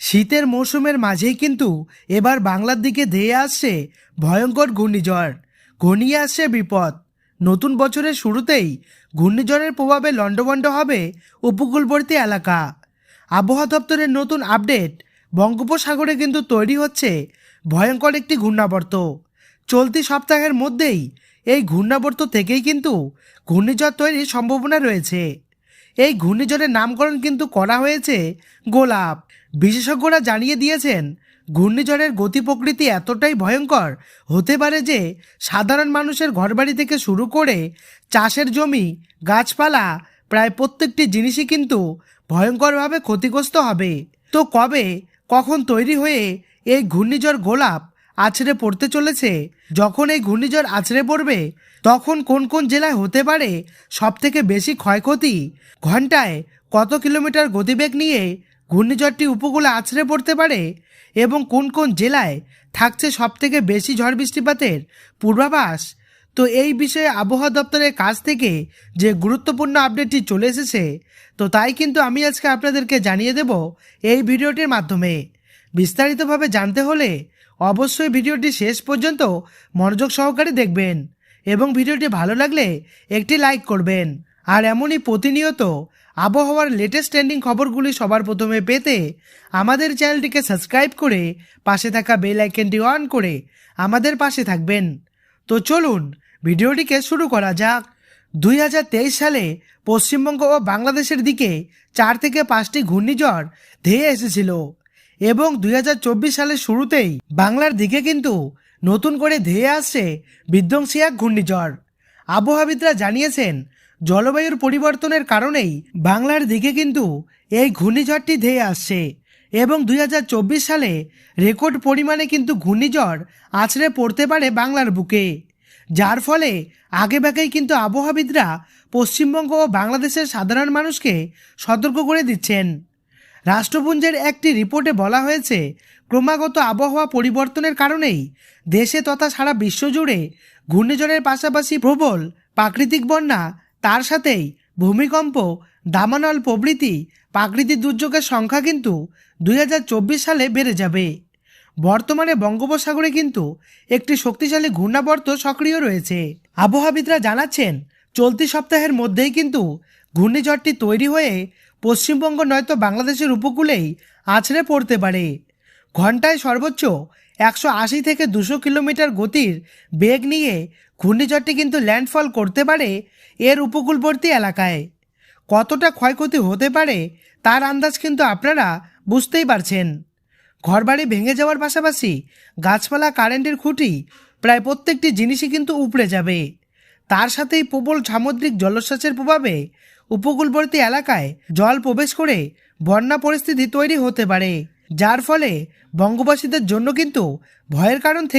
শীতের মৌসুমের মাঝেই কিন্তু এবার বাংলার দিকে ধেয়ে আসছে ভয়ঙ্কর ঘূর্ণিঝড়। ঘনিয়ে আসছে বিপদ। নতুন বছরের শুরুতেই ঘূর্ণিঝড়ের প্রভাবে লণ্ডভণ্ড হবে উপকূলবর্তী এলাকা। আবহাওয়া দপ্তরের নতুন আপডেট, বঙ্গোপসাগরে কিন্তু তৈরি হচ্ছে ভয়ঙ্কর একটি ঘূর্ণাবর্ত। চলতি সপ্তাহের মধ্যেই এই ঘূর্ণাবর্ত থেকেই কিন্তু ঘূর্ণিঝড় তৈরির সম্ভাবনা রয়েছে। এই ঘূর্ণিঝড়ের নামকরণ কিন্তু করা হয়েছে গোলাপ। বিশেষজ্ঞরা জানিয়ে দিয়েছেন, ঘূর্ণিঝড়ের গতি প্রকৃতি এতটাই ভয়ঙ্কর হতে পারে যে সাধারণ মানুষের ঘরবাড়ি থেকে শুরু করে চাষের জমি, গাছপালা, প্রায় প্রত্যেকটি জিনিসই কিন্তু ভয়ঙ্করভাবে ক্ষতিগ্রস্ত হবে। তো কবে, কখন তৈরি হয়ে এই ঘূর্ণিঝড় গোলাপ আছড়ে পড়তে চলেছে? যখন এই ঘূর্ণিঝড় আছড়ে পড়বে তখন কোন কোন জেলায় হতে পারে সবথেকে বেশি ক্ষয়ক্ষতি? ঘন্টায় কত কিলোমিটার গতিবেগ নিয়ে ঘূর্ণিঝড়টি উপকূলে আছড়ে পড়তে পারে? এবং কোন কোন জেলায় থাকছে সবথেকে বেশি ঝড় বৃষ্টিপাতের পূর্বাভাস? তো এই বিষয়ে আবহাওয়া দপ্তরের কাছ থেকে যে গুরুত্বপূর্ণ আপডেটটি চলে এসেছে, তো তাই কিন্তু আমি আজকে আপনাদেরকে জানিয়ে দেব এই ভিডিওটির মাধ্যমে। বিস্তারিতভাবে জানতে হলে অবশ্যই ভিডিওটি শেষ পর্যন্ত মনোযোগ সহকারে দেখবেন এবং ভিডিওটি ভালো লাগলে একটি লাইক করবেন। আর এমনই প্রতিনিয়ত আবহাওয়ার লেটেস্ট ট্রেন্ডিং খবরগুলি সবার প্রথমে পেতে আমাদের চ্যানেলটিকে সাবস্ক্রাইব করে পাশে থাকা বেল আইকনটি অন করে আমাদের পাশে থাকবেন। তো চলুন ভিডিওটিকে শুরু করা যাক। 2023 সালে পশ্চিমবঙ্গ ও বাংলাদেশের দিকে 4 থেকে 5টি ঘূর্ণিঝড় ধেয়ে এসেছিল এবং 2024 সালের শুরুতেই বাংলার দিকে কিন্তু নতুন করে ধেয়ে আসছে বিধ্বংসী এক ঘূর্ণিঝড়। আবহাওয়াবিদরা জানিয়েছেন, জলবায়ুর পরিবর্তনের কারণেই বাংলার দিকে কিন্তু এই ঘূর্ণিঝড়টি ধেয়ে আসছে এবং 2024 সালে রেকর্ড পরিমাণে কিন্তু ঘূর্ণিঝড় আছড়ে পড়তে পারে বাংলার বুকে, যার ফলে আগেভাগেই কিন্তু আবহাওয়াবিদরা পশ্চিমবঙ্গ ও বাংলাদেশের সাধারণ মানুষকে সতর্ক করে দিচ্ছেন। রাষ্ট্রপুঞ্জের একটি রিপোর্টে বলা হয়েছে, ক্রমাগত আবহাওয়া পরিবর্তনের কারণেই দেশে তথা সারা বিশ্বজুড়ে ঘূর্ণিঝড়ের পাশাপাশি প্রবল প্রাকৃতিক বন্যা, তার সাথেই ভূমিকম্প, দাবানল প্রভৃতি প্রাকৃতিক দুর্যোগের সংখ্যা কিন্তু 2024 সালে বেড়ে যাবে। বর্তমানে বঙ্গোপসাগরে কিন্তু একটি শক্তিশালী ঘূর্ণাবর্ত সক্রিয় রয়েছে। আবহাওয়াবিদরা জানাচ্ছেন, চলতি সপ্তাহের মধ্যেই কিন্তু ঘূর্ণিঝড়টি তৈরি হয়ে পশ্চিমবঙ্গ নয়তো বাংলাদেশের উপকূলেই আছড়ে পড়তে পারে। ঘন্টায় সর্বোচ্চ 180 থেকে 200 কিলোমিটার গতির বেগ নিয়ে ঘূর্ণিঝড়টি কিন্তু ল্যান্ডফল করতে পারে এর উপকূলবর্তী এলাকায়। কতটা ক্ষয়ক্ষতি হতে পারে তার আন্দাজ কিন্তু আপনারা বুঝতেই পারছেন। ঘরবাড়ি ভেঙে যাওয়ার পাশাপাশি গাছপালা, কারেন্টের খুঁটি, প্রায় প্রত্যেকটি জিনিসই কিন্তু উপড়ে যাবে। তার সাথেই প্রবল সামুদ্রিক জলোচ্ছ্বাসের প্রভাবে উপকূলবর্তী এলাকায় জল প্রবেশ করে বন্যা পরিস্থিতি তৈরি হতে পারে, যার ফলে বঙ্গবাসীদের জন্য কিন্তু ভয়ের কারণ